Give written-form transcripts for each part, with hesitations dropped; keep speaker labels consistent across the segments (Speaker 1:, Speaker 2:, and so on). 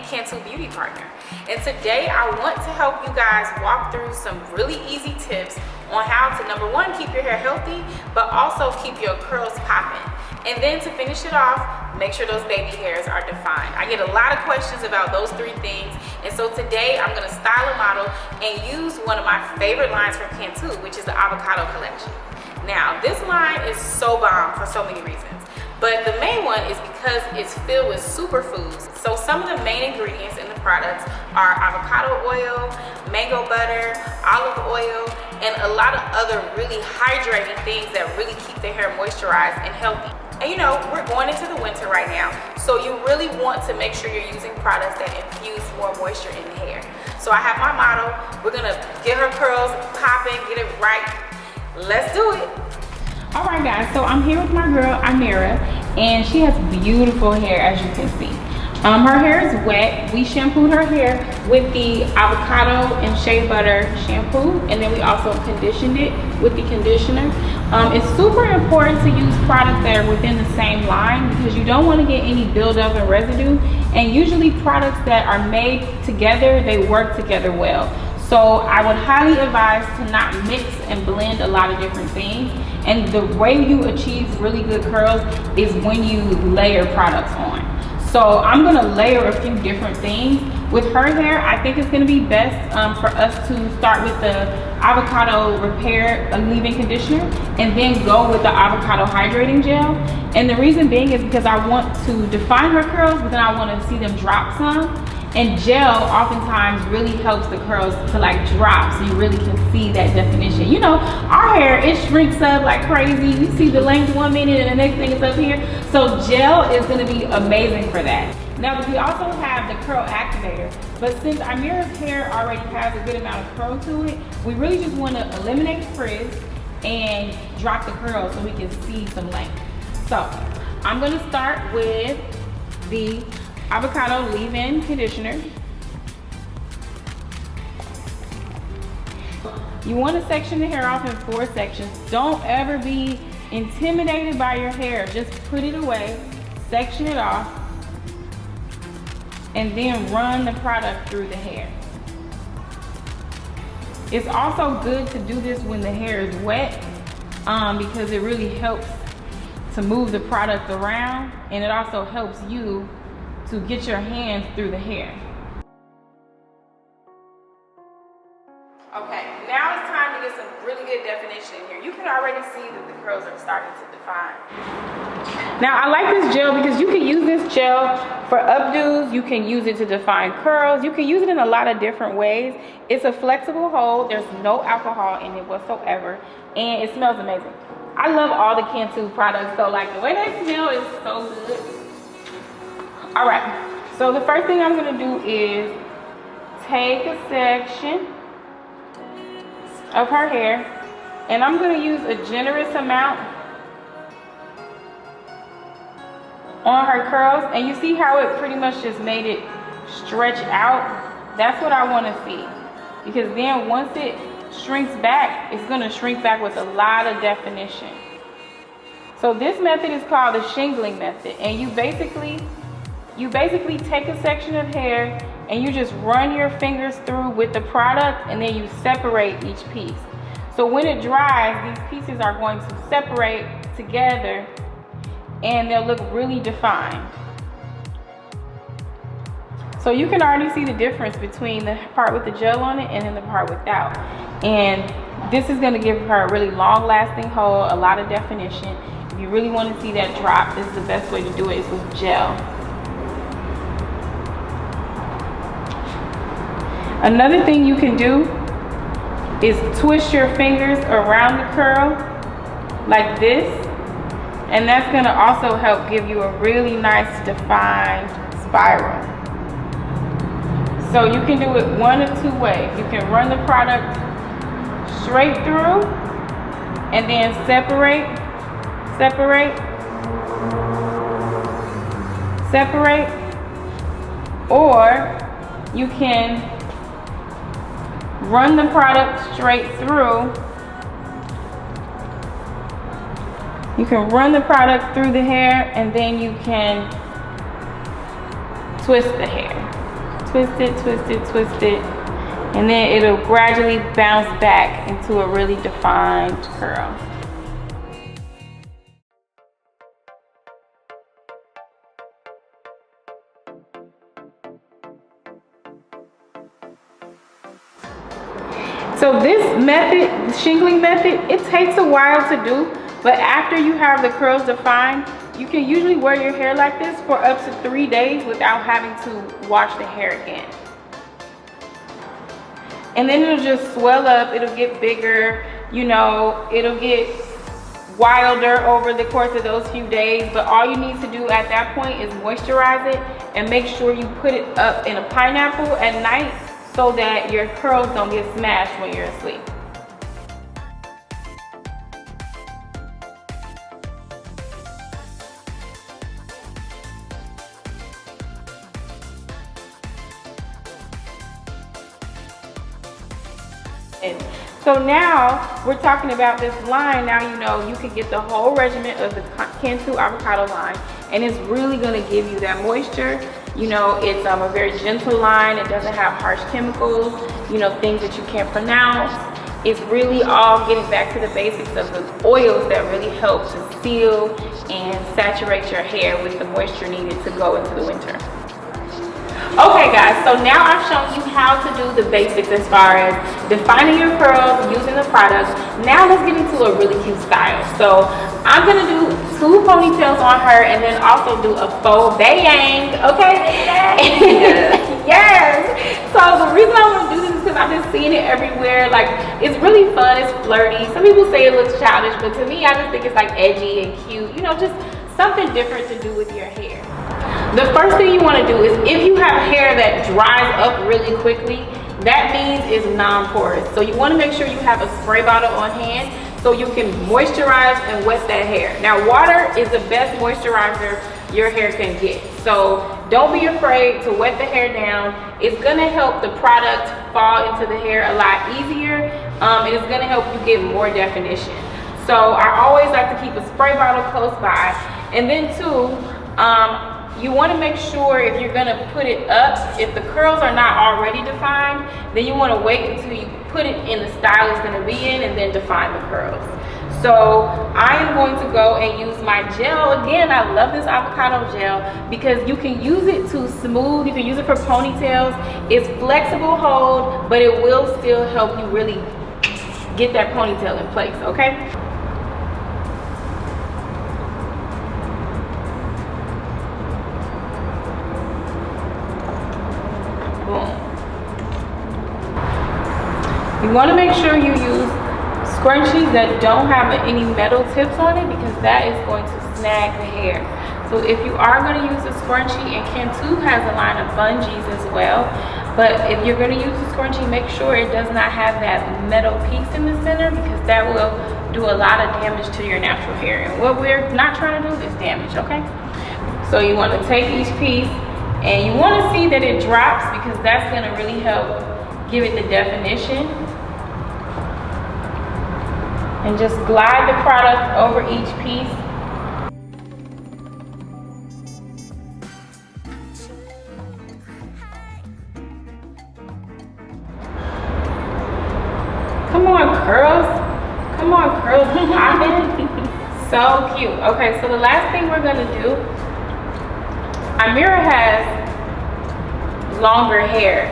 Speaker 1: and Cantu beauty partner. And today I want to help you guys walk through some really easy tips on how to, number one, keep your hair healthy, but also keep your curls popping. And then to finish it off, make sure those baby hairs are defined. I get a lot of questions about those three things. And so today I'm gonna style a model and use one of my favorite lines from Cantu, which is the Avocado collection. Now, this line is so bomb for so many reasons. But the main one is because it's filled with superfoods. So some of the main ingredients in the products are avocado oil, mango butter, olive oil, and a lot of other really hydrating things that really keep the hair moisturized and healthy. And you know, we're going into the winter right now, so you really want to make sure you're using products that infuse more moisture in the hair. So I have my model. We're gonna get her curls popping, get it right. Let's do it.
Speaker 2: All right, guys, so I'm here with my girl, Amira, and she has beautiful hair, as you can see. Her hair is wet. We shampooed her hair with the avocado and shea butter shampoo, and then we also conditioned it with the conditioner. It's super important to use products that are within the same line because you don't want to get any buildup and residue, and usually products that are made together, they work together well. So I would highly advise to not mix and blend a lot of different things. And the way you achieve really good curls is when you layer products on. So I'm gonna layer a few different things. With her hair, I think it's gonna be best for us to start with the avocado repair leave-in conditioner and then go with the avocado hydrating gel. And the reason being is because I want to define her curls, but then I wanna see them drop some. And gel oftentimes really helps the curls to like drop so you really can see that definition. You know, our hair, it shrinks up like crazy. You see the length 1 minute and the next thing is up here. So gel is gonna be amazing for that. Now we also have the curl activator, but since Amira's hair already has a good amount of curl to it, we really just wanna eliminate frizz and drop the curls so we can see some length. So I'm gonna start with the avocado leave-in conditioner. You want to section the hair off in 4 sections. Don't ever be intimidated by your hair. Just put it away, section it off, and then run the product through the hair. It's also good to do this when the hair is wet because it really helps to move the product around, and it also helps you to get your hands through the hair.
Speaker 1: Okay, now it's time to get some really good definition in here. You can already see that the curls are starting to define.
Speaker 2: Now I like this gel because you can use this gel for updos, you can use it to define curls, you can use it in a lot of different ways. It's a flexible hold, there's no alcohol in it whatsoever, and it smells amazing. I love all the Cantu products though, like the way they smell is so good. All right, so the first thing I'm gonna do is take a section of her hair, and I'm gonna use a generous amount on her curls, and you see how it pretty much just made it stretch out? That's what I wanna see, because then once it shrinks back, it's gonna shrink back with a lot of definition. So this method is called the shingling method, and you basically take a section of hair and you just run your fingers through with the product, and then you separate each piece. So when it dries, these pieces are going to separate together and they'll look really defined. So you can already see the difference between the part with the gel on it and then the part without. And this is going to give her a really long lasting hold, a lot of definition. If you really want to see that drop, this is the best way to do it, is with gel. Another thing you can do is twist your fingers around the curl like this, and that's going to also help give you a really nice defined spiral. So you can do it one of 2 ways. You can run the product straight through and then separate, or you can run the product straight through. You can run the product through the hair, and then you can twist the hair. twist it, twist it, twist it, and then it'll gradually bounce back into a really defined curl. So this method, the shingling method, it takes a while to do, but after you have the curls defined, you can usually wear your hair like this for up to 3 days without having to wash the hair again. And then it'll just swell up, it'll get bigger, you know, it'll get wilder over the course of those few days, but all you need to do at that point is moisturize it and make sure you put it up in a pineapple at night so that your curls don't get smashed when you're asleep. So now we're talking about this line. Now you know you can get the whole regimen of the Cantu avocado line, and it's really going to give you that moisture. You know, it's a very gentle line. It doesn't have harsh chemicals, you know, things that you can't pronounce. It's really all getting back to the basics of the oils that really help to seal and saturate your hair with the moisture needed to go into the winter. Okay guys, so now I've shown you how to do the basics as far as defining your curls, using the products. Now let's get into a really cute style. So I'm gonna do 2 ponytails on her and then also do a faux bang, okay? Yes! So the reason I want to do this is because I've been seeing it everywhere. Like, it's really fun, it's flirty. Some people say it looks childish, but to me, I just think it's like edgy and cute. You know, just something different to do with your hair. The first thing you want to do is, if you have hair that dries up really quickly, that means it's non-porous. So you want to make sure you have a spray bottle on hand so you can moisturize and wet that hair. Now, water is the best moisturizer your hair can get. So don't be afraid to wet the hair down. It's going to help the product fall into the hair a lot easier. And it's going to help you get more definition. So I always like to keep a spray bottle close by. And then too, you want to make sure if you're going to put it up, if the curls are not already defined, then you want to wait until you put it in the style it's going to be in and then define the curls. So I am going to go and use my gel. Again, I love this avocado gel because you can use it to smooth, you can use it for ponytails. It's flexible hold, but it will still help you really get that ponytail in place, okay? You want to make sure you use scrunchies that don't have any metal tips on it because that is going to snag the hair. So if you are going to use a scrunchie, and Cantu has a line of bungees as well, but if you're going to use a scrunchie, make sure it does not have that metal piece in the center because that will do a lot of damage to your natural hair. And what we're not trying to do is damage, okay? So you want to take each piece and you want to see that it drops because that's going to really help give it the definition. And just glide the product over each piece. Come on, curls. Come on, curls. Popping. So cute. Okay, so the last thing we're gonna do, Amira has longer hair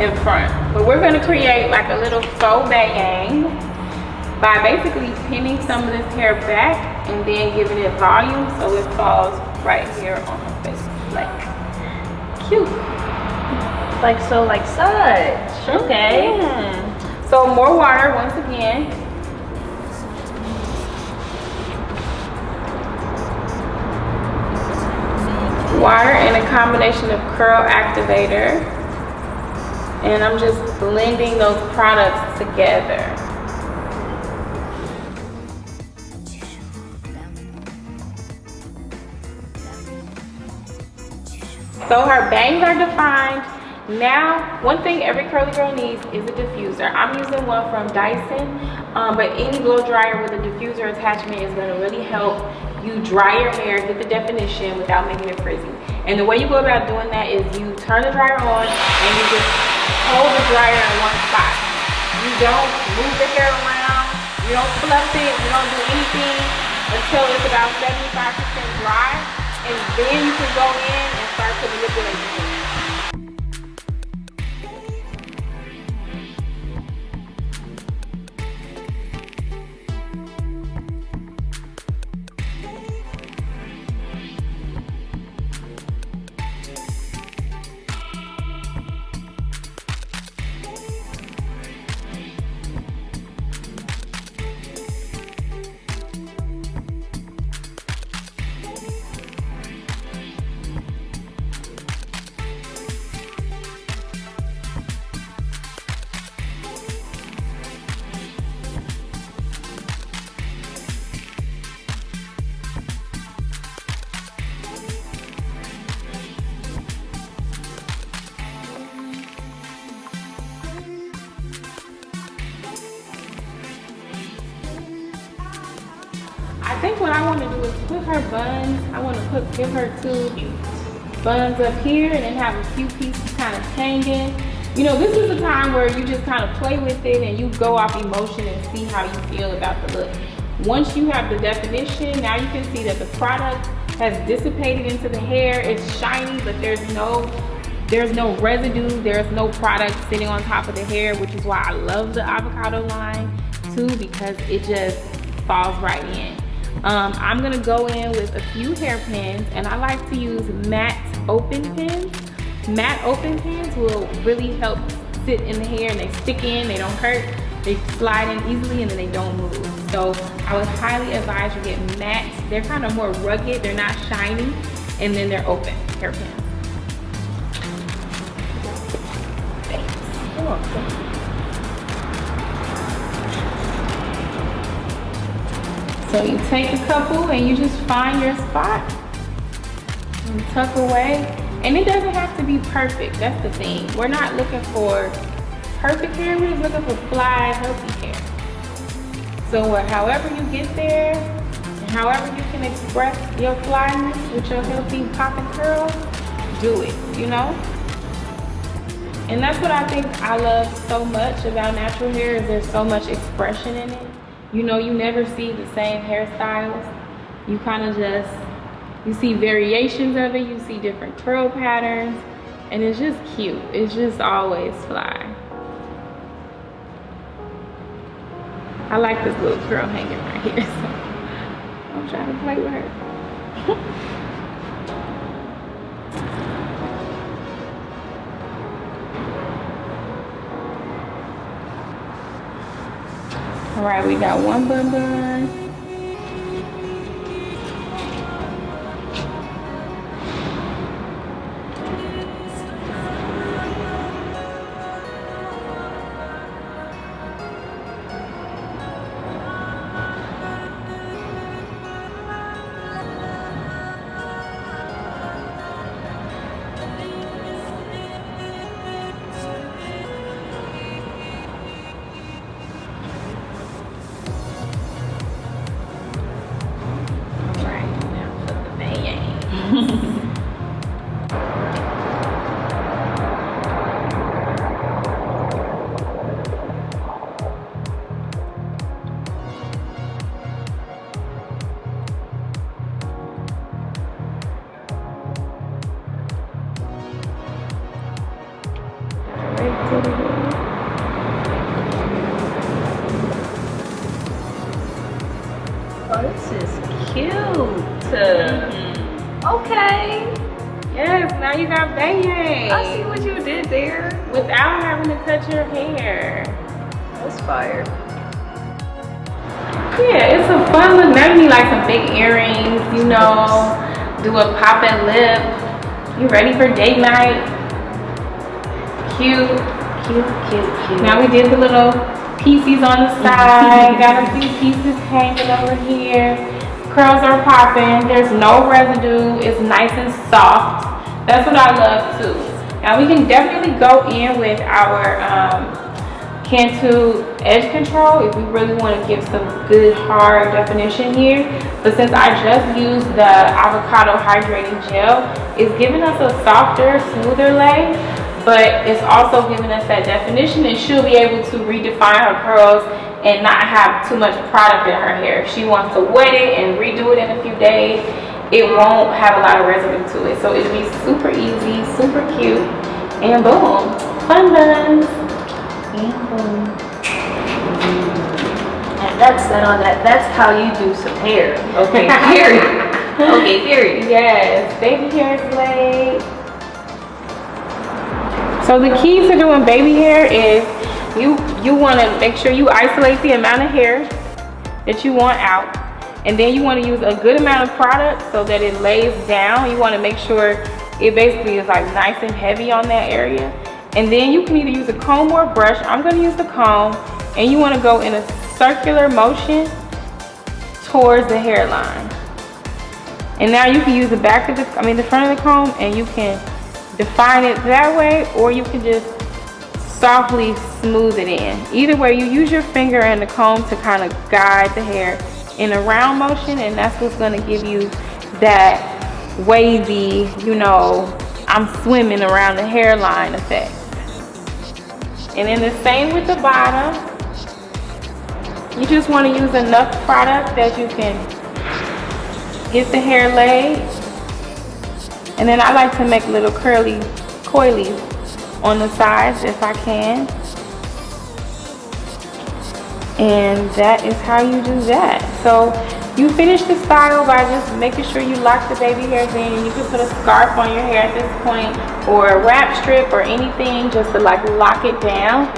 Speaker 2: in front, but we're going to create like a little faux bang by basically pinning some of this hair back and then giving it volume so it falls right here on her face, like cute,
Speaker 3: like so, like such. Okay.
Speaker 2: So more water once again. Water and a combination of curl activator. And I'm just blending those products together. So her bangs are defined. Now, one thing every curly girl needs is a diffuser. I'm using one from Dyson, but any blow dryer with a diffuser attachment is going to really help you dry your hair, get the definition without making it frizzy. And the way you go about doing that is you turn the dryer on and you just hold the dryer in one spot. You don't move the hair around, you don't fluff it, you don't do anything until it's about 75% dry, and then you can go in and start to manipulate the hair. I think what I want to do is put her buns. I want to give her 2 buns up here and then have a few pieces kind of hanging. You know, this is the time where you just kind of play with it and you go off emotion and see how you feel about the look. Once you have the definition, now you can see that the product has dissipated into the hair. It's shiny, but there's no residue, there's no product sitting on top of the hair, which is why I love the Avocado line too, because it just falls right in. I'm gonna go in with a few hairpins, and I like to use matte open pins. Matte open pins will really help sit in the hair, and they stick in, they don't hurt, they slide in easily, and then they don't move. So I would highly advise you get matte. They're kind of more rugged, they're not shiny, and then they're open hairpins. Thanks. So you take a couple and you just find your spot and tuck away. And it doesn't have to be perfect, that's the thing. We're not looking for perfect hair, we're just looking for fly, healthy hair. So however you get there, and however you can express your flyness with your healthy popping curls, do it, you know? And that's what I think I love so much about natural hair, is there's so much expression in it. You know, you never see the same hairstyles. You kind of just, you see variations of it, you see different curl patterns, and it's just cute. It's just always fly. I like this little curl hanging right here, so I'm trying to play with her. All right, we got 1 bun.
Speaker 3: Oh, this is cute. Okay.
Speaker 2: Yes, now you got banging.
Speaker 3: I see what you did there.
Speaker 2: Without having to touch your hair.
Speaker 3: That's fire.
Speaker 2: Yeah, it's a fun look. Now you need like some big earrings, you know, do a poppin' lip. You ready for date night? Cute.
Speaker 3: Cute, cute, cute.
Speaker 2: Now we did the little pieces on the side. Got a few pieces hanging over here. Curls are popping. There's no residue. It's nice and soft. That's what I love too. Now we can definitely go in with our Cantu edge control if we really want to give some good hard definition here. But since I just used the avocado hydrating gel, it's giving us a softer, smoother lay, but it's also giving us that definition, and she'll be able to redefine her curls and not have too much product in her hair. If she wants to wet it and redo it in a few days, it won't have a lot of residue to it. So it'll be super easy, super cute, and boom, fun buns.
Speaker 3: And that's that on that. That's how you do some hair. Okay, period. Okay, period.
Speaker 2: Yes, baby hair is laid. So the key to doing baby hair is you want to make sure you isolate the amount of hair that you want out, and then you want to use a good amount of product so that it lays down. You want to make sure it basically is like nice and heavy on that area. And then you can either use a comb or a brush. I'm going to use the comb, and you want to go in a circular motion towards the hairline. And now you can use the back of the front of the comb, and you can define it that way, or you can just softly smooth it in. Either way, you use your finger and the comb to kind of guide the hair in a round motion, and that's what's going to give you that wavy, you know, I'm swimming around the hairline effect. And then the same with the bottom. You just want to use enough product that you can get the hair laid. And then I like to make little curly coilies on the sides if I can. And that is how you do that. So you finish the style by just making sure you lock the baby hairs in. You can put a scarf on your hair at this point, or a wrap strip or anything, just to like lock it down.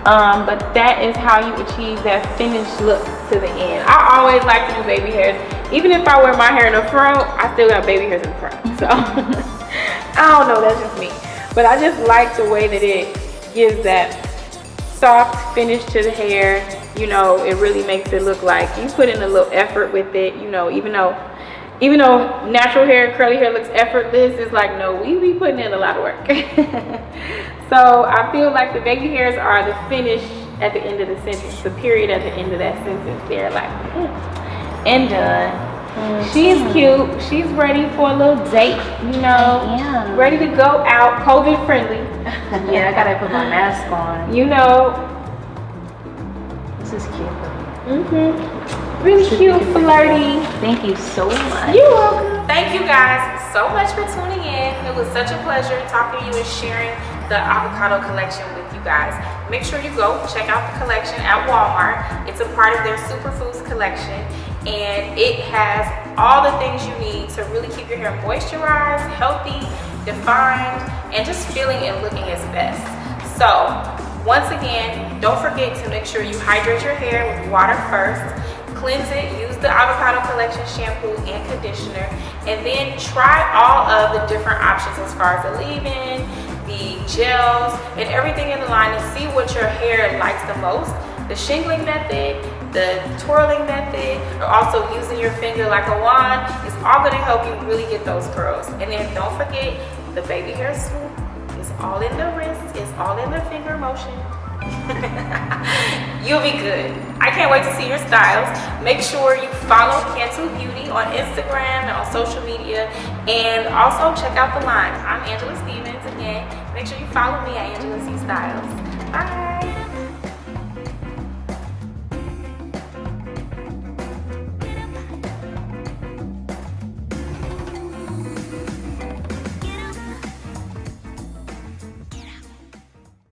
Speaker 2: But that is how you achieve that finished look to the end. I always like to do baby hairs. Even if I wear my hair in a fro, I still got baby hairs in the front. So I don't know, that's just me. But I just like the way that it gives that soft finish to the hair. You know, it really makes it look like you put in a little effort with it. You know, even though natural hair, curly hair looks effortless, it's like, no, we be putting in a lot of work. So I feel like the baby hairs are the finish at the end of the sentence, the period at the end of that sentence. They're like, and done. She's cute. She's ready for a little date, you know.
Speaker 3: Yeah.
Speaker 2: Ready to go out, COVID friendly.
Speaker 3: Yeah, I gotta put my mask on.
Speaker 2: You know.
Speaker 3: This is cute.
Speaker 2: Really cute, flirty.
Speaker 3: Thank you so much.
Speaker 2: You're welcome.
Speaker 1: Thank you guys so much for tuning in. It was such a pleasure talking to you and sharing the avocado collection with you guys. Make sure you go check out the collection at Walmart. It's a part of their superfoods collection, and it has all the things you need to really keep your hair moisturized, healthy, defined, and just feeling and looking its best. So once again, don't forget to make sure you hydrate your hair with water first. Cleanse it, use the Avocado Collection shampoo and conditioner, and then try all of the different options as far as the leave-in, the gels, and everything in the line, to see what your hair likes the most. The shingling method, the twirling method, or also using your finger like a wand is all going to help you really get those curls. And then don't forget, the baby hair swoop is all in the wrist, it's all in the finger motion. You'll be good. I can't wait to see your styles. Make sure you follow Cantu Beauty on Instagram and on social media, and also check out the line. I'm Angela Stevens again. Make sure you follow me at Angela C Styles.